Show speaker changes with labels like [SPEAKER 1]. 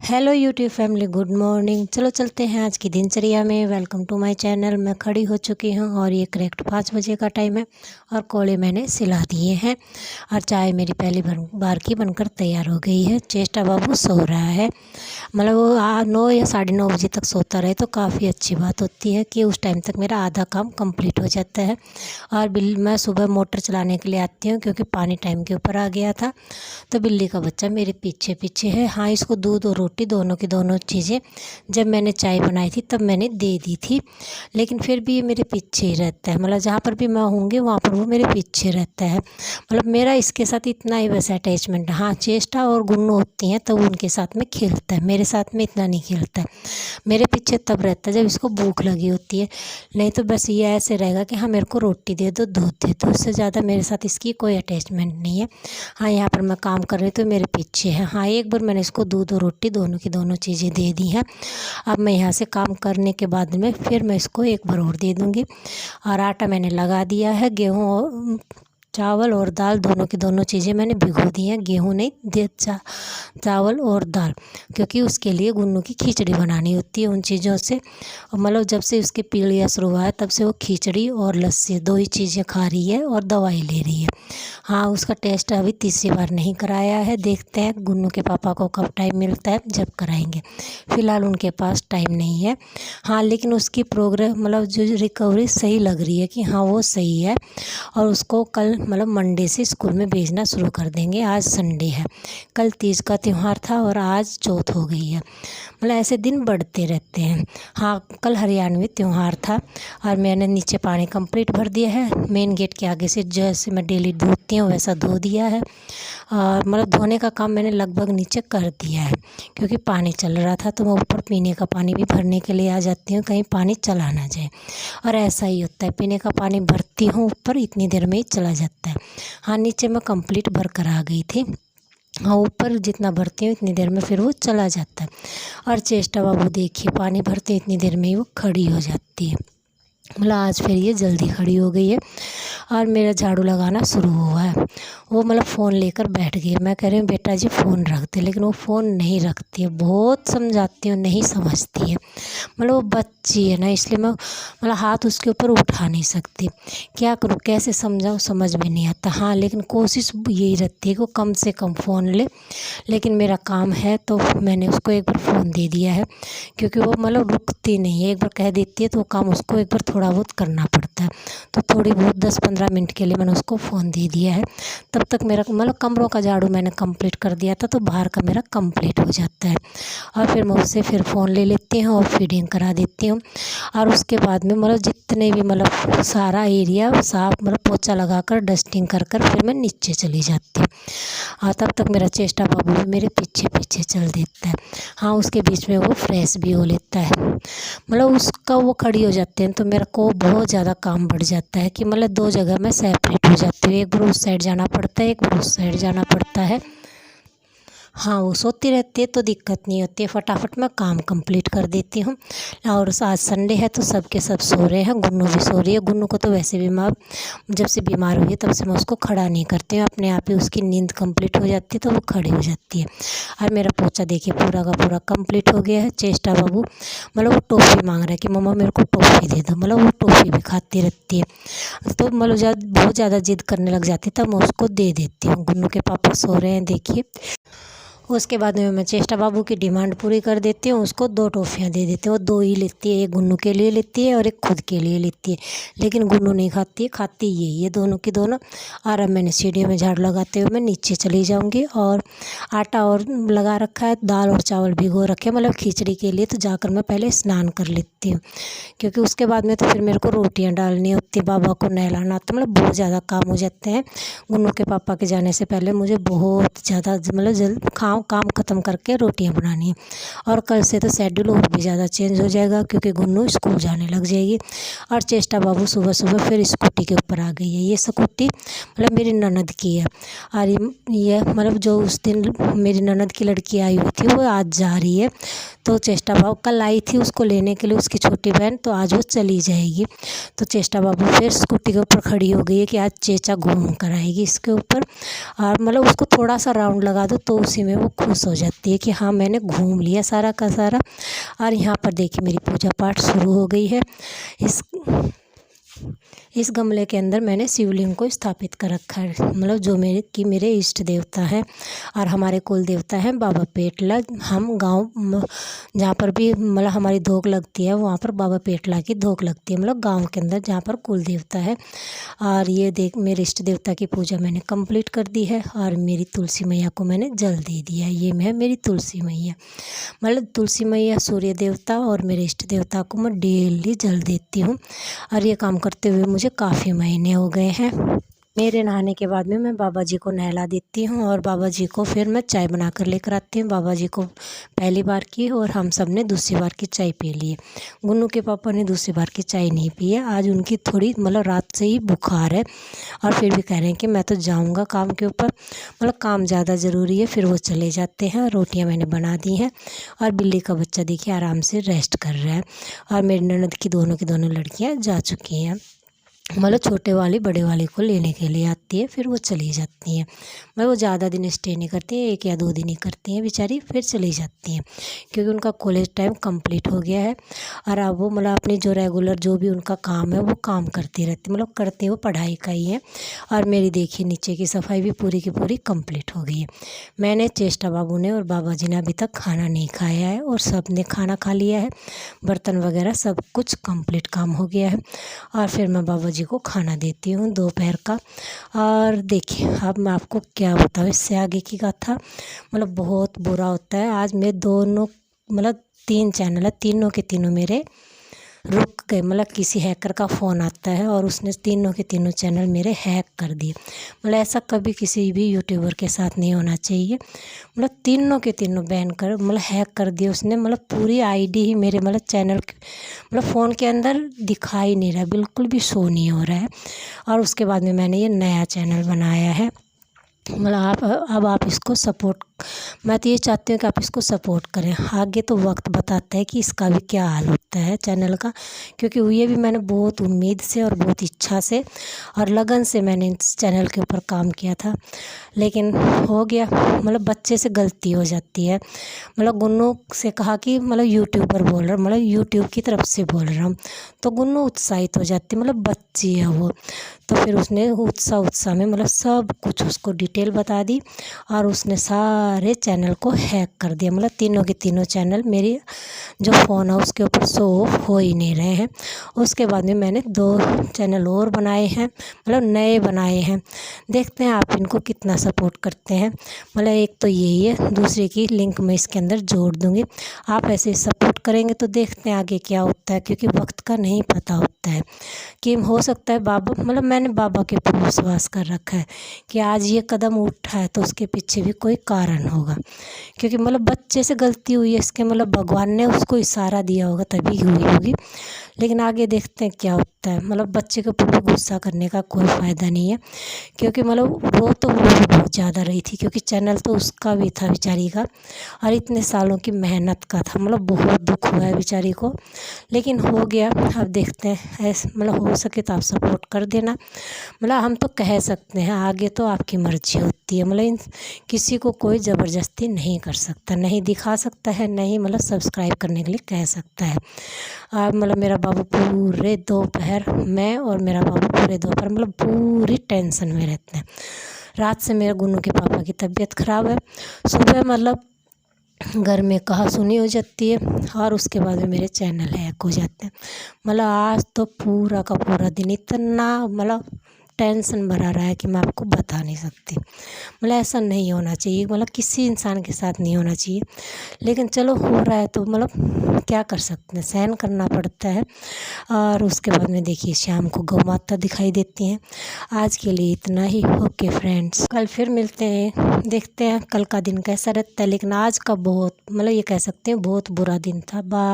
[SPEAKER 1] Hello YouTube family, good morning. चलो चलते हैं आज की दिनचर्या में। Welcome to my channel. मैं खड़ी हो चुकी हूँ और ये करेक्ट 5 बजे का टाइम है और कोले मैंने सिला दिए हैं और चाय मेरी पहली बार की बनकर तैयार हो गई है। चेष्टा बाबू सो रहा है, मतलब वो 9 या 9:30 बजे तक सोता रहे तो काफ़ी अच्छी बात होती है कि उस टाइम तक मेरा आधा काम कंप्लीट हो जाता है। और मैं सुबह मोटर चलाने के लिए आती हूँ क्योंकि पानी टाइम के ऊपर आ गया था, तो बिल्ली का बच्चा मेरे पीछे पीछे है। हाँ, इसको दूध और रोटी दोनों की दोनों चीज़ें जब मैंने चाय बनाई थी तब मैंने दे दी थी, लेकिन फिर भी ये मेरे पीछे ही रहता है। मतलब जहाँ पर भी मैं होंगी वहाँ पर वो मेरे पीछे रहता है। मतलब मेरा इसके साथ इतना ही बस अटैचमेंट। हाँ, चेष्टा और गुन्नू होती हैं तो उनके साथ में खेलता है, मेरे साथ में इतना नहीं खेलता है। मेरे पीछे तब रहता है जब इसको भूख लगी होती है, नहीं तो बस ये ऐसे रहेगा कि हाँ मेरे को रोटी दे दो, दूध दे दो। उससे ज़्यादा मेरे साथ इसकी कोई अटैचमेंट नहीं है। हाँ, यहाँ पर मैं काम कर रही तो मेरे पीछे है। हाँ, एक बार मैंने इसको दूध और रोटी दोनों की दोनों चीज़ें दे दी हैं। अब मैं यहाँ से काम करने के बाद में फिर मैं इसको एक बार और दे दूँगी। और आटा मैंने लगा दिया है। गेहूँ चावल और दाल दोनों की दोनों चीज़ें मैंने भिगो दी हैं। गेहूँ नहीं दे चावल और दाल, क्योंकि उसके लिए गुन्नू की खिचड़ी बनानी होती है उन चीज़ों से। और मतलब जब से उसकी पीलिया शुरू हुआ है तब से वो खिचड़ी और लस्सी दो ही चीज़ें खा रही है और दवाई ले रही है। हाँ, उसका टेस्ट अभी तीसरी बार नहीं कराया है। देखते हैं गुन्नू के पापा को कब टाइम मिलता है, जब कराएंगे। फ़िलहाल उनके पास टाइम नहीं है। हाँ, लेकिन उसकी प्रोग्रेस मतलब जो रिकवरी सही लग रही है कि हाँ वो सही है। और उसको कल मतलब मंडे से स्कूल में भेजना शुरू कर देंगे। आज संडे है, कल तीज का त्यौहार था और आज चौथ हो गई है। मतलब ऐसे दिन बढ़ते रहते हैं। हाँ, कल हरियाणवी त्यौहार था और मैंने नीचे पानी कंप्लीट भर दिया है। मेन गेट के आगे से जैसे मैं डेली धोती हूँ वैसा धो दिया है। और मतलब धोने का काम मैंने लगभग नीचे कर दिया है, क्योंकि पानी चल रहा था तो मैं ऊपर पीने का पानी भी भरने के लिए आ जाती हूँ, कहीं पानी चला ना जाए। और ऐसा ही होता है, पीने का पानी भरती हूँ ऊपर, इतनी देर में ही चला जाता है। हाँ, नीचे मैं कंप्लीट भर कर आ गई थी। हाँ, ऊपर जितना भरती हूँ इतनी देर में फिर वो चला जाता है। और चेष्टा बाबू देखिए, पानी भरते हैं इतनी देर में ही वो खड़ी हो जाती है। मतलब आज फिर ये जल्दी खड़ी हो गई है और मेरा झाड़ू लगाना शुरू हुआ है। वो मतलब फ़ोन लेकर बैठ गई है। मैं कह रही हूँ बेटा जी फ़ोन रख दे, लेकिन वो फ़ोन नहीं रखती है। बहुत समझाती हूँ, नहीं समझती है। मतलब वो बच्ची है ना, इसलिए मैं मतलब हाथ उसके ऊपर उठा नहीं सकती। क्या करूँ, कैसे समझाऊँ, समझ में नहीं आता। हाँ, लेकिन कोशिश यही रहती है कि वो कम से कम फ़ोन ले। लेकिन मेरा काम है तो मैंने उसको एक बार फ़ोन दे दिया है, क्योंकि वो मतलब रुकती नहीं है। एक बार कह देती है तो वो काम उसको एक बार थोड़ा बहुत करना पड़ता है। तो थोड़ी बहुत 10-15 मिनट के लिए मैंने उसको फ़ोन दे दिया है। तब तक मेरा मतलब कमरों का झाड़ू मैंने कंप्लीट कर दिया था तो बाहर का मेरा कंप्लीट हो जाता है। और फिर मैं उससे फिर फ़ोन ले लेती हूँ और फीडिंग करा देती हूँ। और उसके बाद में मतलब जितने भी मतलब सारा एरिया साफ मतलब पोछा लगाकर डस्टिंग कर कर फिर मैं नीचे चली जाती हूँ। और तब तक मेरा चेष्टा बाबू भी मेरे पीछे पीछे चल देता है। हाँ, उसके बीच में वो फ्रेश भी हो लेता है। मतलब उसका वो खड़ी हो जाते हैं तो मेरे को बहुत ज़्यादा काम बढ़ जाता है कि मतलब 2 जगह मैं सेपरेट हो जाती हूँ। एक बार उस साइड जाना पड़ता है, एक बार उस साइड जाना पड़ता है। हाँ, वो सोती रहती है तो दिक्कत नहीं होती है, फटाफट मैं काम कंप्लीट कर देती हूँ। और आज संडे है तो सब के सब सो रहे हैं। गुन्नू भी सो रही है। गुन्नू को तो वैसे भी मैं जब से बीमार हुई है तब से मैं उसको खड़ा नहीं करती हूँ, अपने आप ही उसकी नींद कंप्लीट हो जाती है तो वो खड़ी हो जाती है। और मेरा पोछा देखिए पूरा का पूरा कंप्लीट हो गया है। चेष्टा बाबू मतलब वो टॉफ़ी मांग रहा है कि मम्मा मेरे को टॉफ़ी दे दो। मतलब वो टॉफ़ी भी खाती रहती है, तो मतलब बहुत ज़्यादा जिद करने लग जाती है तब मैं उसको दे देती हूँ। गुन्नू के पापा सो रहे हैं देखिए। उसके बाद में मैं चेष्टा बाबू की डिमांड पूरी कर देती हूँ, उसको 2 टॉफ़ियाँ दे देती हूँ। वो 2 ही लेती है, एक गुन्नू के लिए लेती है और एक खुद के लिए लेती है। लेकिन गुन्नू नहीं खाती है, खाती ये दोनों की दोनों। और अब मैंने सीढ़ियों में झाड़ू लगाते हुए मैं नीचे चली जाऊँगी। और आटा और लगा रखा है, दाल और चावल भिगो रखे मतलब खिचड़ी के लिए, तो जाकर मैं पहले स्नान कर लेती हूँ, क्योंकि उसके बाद में तो फिर मेरे को रोटियाँ डालनी होती है, बाबा को नहलाना, तो मतलब बहुत ज़्यादा काम हो जाते हैं। गुन्नू के पापा के जाने से पहले मुझे बहुत ज़्यादा मतलब जल्द काम ख़त्म करके रोटियां बनानी है। और कल से तो शेड्यूल और भी ज़्यादा चेंज हो जाएगा, क्योंकि गुन्नू स्कूल जाने लग जाएगी। और चेष्टा बाबू सुबह सुबह फिर स्कूटी के ऊपर आ गई है। ये स्कूटी मतलब मेरी ननद की है। और ये मतलब जो उस दिन मेरी ननद की लड़की आई हुई थी वो आज जा रही है। तो चेष्टा बाबू कल आई थी उसको लेने के लिए, उसकी छोटी बहन, तो आज वो चली जाएगी। तो चेष्टा बाबू फिर स्कूटी के ऊपर खड़ी हो गई है कि आज चेचा घूम कर आएगी इसके ऊपर। और मतलब उसको थोड़ा सा राउंड लगा दो तो उसी में वो वो खुश हो जाती है कि हाँ मैंने घूम लिया सारा का सारा। और यहाँ पर देखिए मेरी पूजा पाठ शुरू हो गई है। इस गमले के अंदर मैंने शिवलिंग को स्थापित कर रखा है, मतलब जो मेरे इष्ट देवता हैं और हमारे कुल देवता हैं बाबा पेटला। हम गांव जहाँ पर भी मतलब हमारी धोक लगती है वहाँ पर बाबा पेटला की धोक लगती है, मतलब गांव के अंदर जहाँ पर कुल देवता है। और ये देख मेरे इष्ट देवता की पूजा मैंने कंप्लीट कर दी है और मेरी तुलसी मैया को मैंने जल दे दिया। ये है मेरी तुलसी मैया, मतलब तुलसी मैया, सूर्य देवता और मेरे इष्ट देवता को मैं डेली जल देती हूँ। और ये काम करते हुए मुझे काफ़ी महीने हो गए हैं। मेरे नहाने के बाद में मैं बाबा जी को नहला देती हूँ और बाबा जी को फिर मैं चाय बना कर लेकर आती हूँ। बाबा जी को पहली बार की और हम सब ने दूसरी बार की चाय पी ली है। गुन्नू के पापा ने दूसरी बार की चाय नहीं पी है। आज उनकी थोड़ी मतलब रात से ही बुखार है और फिर भी कह रहे हैं कि मैं तो जाऊँगा काम के ऊपर, मतलब काम ज़्यादा ज़रूरी है। फिर वो चले जाते हैं। रोटियाँ मैंने बना दी हैं और बिल्ली का बच्चा देखिए आराम से रेस्ट कर रहा है। और मेरी ननद की दोनों लड़कियाँ जा चुकी हैं, मतलब छोटे वाली बड़े वाले को लेने के लिए आती है, फिर वो चली जाती हैं। मैं वो ज़्यादा दिन स्टे नहीं करती हैं, 1 या 2 दिन ही करती हैं बेचारी, फिर चली जाती हैं क्योंकि उनका कॉलेज टाइम कंप्लीट हो गया है। और अब वो मतलब अपनी जो रेगुलर जो भी उनका काम है वो काम करती रहती, मतलब करती वो पढ़ाई का ही है। और मेरी देखिए नीचे की सफाई भी पूरी की पूरी कंप्लीट हो गई है। मैंने, चेष्टा बाबू ने और बाबा जी ने अभी तक खाना नहीं खाया है और सब ने खाना खा लिया है। बर्तन वगैरह सब कुछ कंप्लीट काम हो गया है। और फिर मैं बाबा जी को खाना देती हूँ दोपहर का। और देखिए अब मैं आपको क्या बताऊँ इससे आगे की गाथा, मतलब बहुत बुरा होता है। आज मेरे दोनों मतलब 3 चैनल है, तीनों के तीनों मेरे रुक गए, मतलब किसी हैकर का फ़ोन आता है और उसने तीनों के तीनों चैनल मेरे हैक कर दिए। मतलब ऐसा कभी किसी भी यूट्यूबर के साथ नहीं होना चाहिए। मतलब तीनों के तीनों बैन कर मतलब हैक कर दिए उसने, मतलब पूरी आईडी ही मेरे मतलब चैनल मतलब फ़ोन के अंदर दिखाई नहीं रहा, बिल्कुल भी शो नहीं हो रहा है। और उसके बाद में मैंने ये नया चैनल बनाया है। मतलब अब आप इसको सपोर्ट, मैं तो ये चाहती हूँ कि आप इसको सपोर्ट करें। आगे तो वक्त बताता है कि इसका भी क्या हाल होता है चैनल का, क्योंकि ये भी मैंने बहुत उम्मीद से और बहुत इच्छा से और लगन से मैंने इस चैनल के ऊपर काम किया था, लेकिन हो गया। मतलब बच्चे से गलती हो जाती है। मतलब गुन्नू से कहा कि मतलब यूट्यूबर बोल रहा, मतलब यूट्यूब की तरफ से बोल रहा हूँ, तो गुन्नू उत्साहित हो जाती, मतलब बच्ची है वो। तो फिर उसने उत्साह में मतलब सब कुछ उसको डिटेल बता दी और उसने सारे चैनल को हैक कर दिया। मतलब तीनों के तीनों चैनल मेरी जो फ़ोन है उसके ऊपर शो ऑफ हो ही नहीं रहे हैं। उसके बाद में मैंने 2 चैनल और बनाए हैं, मतलब नए बनाए हैं। देखते हैं आप इनको कितना सपोर्ट करते हैं। मतलब एक तो यही है, दूसरे की लिंक मैं इसके अंदर जोड़ दूँगी। आप ऐसे सपोर्ट करेंगे तो देखते हैं आगे क्या होता है, क्योंकि वक्त का नहीं पता होता है कि हो सकता है बाबा, मतलब मैंने बाबा के ऊपर विश्वास कर रखा है कि आज ये कदम उठा है तो उसके पीछे भी कोई कारण होगा। क्योंकि मतलब बच्चे से गलती हुई है, इसके मतलब भगवान ने उसको इशारा दिया होगा तभी हुई होगी। लेकिन आगे देखते हैं क्या होता है। मतलब बच्चे के ऊपर भी गुस्सा करने का कोई फ़ायदा नहीं है, क्योंकि मतलब वो भी बहुत ज़्यादा रही थी, क्योंकि चैनल तो उसका भी था बेचारी का और इतने सालों की मेहनत का था। मतलब बहुत दुख हुआ है बेचारी को, लेकिन हो गया। अब देखते हैं, ऐसे मतलब हो सके तो आप सपोर्ट कर देना। मतलब हम तो कह सकते हैं, आगे तो आपकी मर्ज़ी होती है। मतलब किसी को कोई ज़बरदस्ती नहीं कर सकता, नहीं दिखा सकता है, नहीं मतलब सब्सक्राइब करने के लिए कह सकता है। और मतलब मेरा बाबू पूरे दोपहर, मैं और मेरा बाबू पूरे दोपहर मतलब पूरी टेंशन में रहते हैं। रात से मेरे गुन्नू के पापा की तबीयत ख़राब है, सुबह मतलब घर में कहा-सुनी हो जाती है और उसके बाद में मेरे चैनल हैक हो जाते हैं। मतलब आज तो पूरा का पूरा दिन इतना मतलब टेंशन भरा रहा है कि मैं आपको बता नहीं सकती। मतलब ऐसा नहीं होना चाहिए, मतलब किसी इंसान के साथ नहीं होना चाहिए, लेकिन चलो हो रहा है तो मतलब क्या कर सकते हैं, सहन करना पड़ता है। और उसके बाद में देखिए शाम को गौ माता दिखाई देती हैं। आज के लिए इतना ही। ओके फ्रेंड्स, कल फिर मिलते हैं, देखते हैं कल का दिन कैसा रहता है। लेकिन आज का बहुत मतलब ये कह सकते हैं बहुत बुरा दिन था। बाय।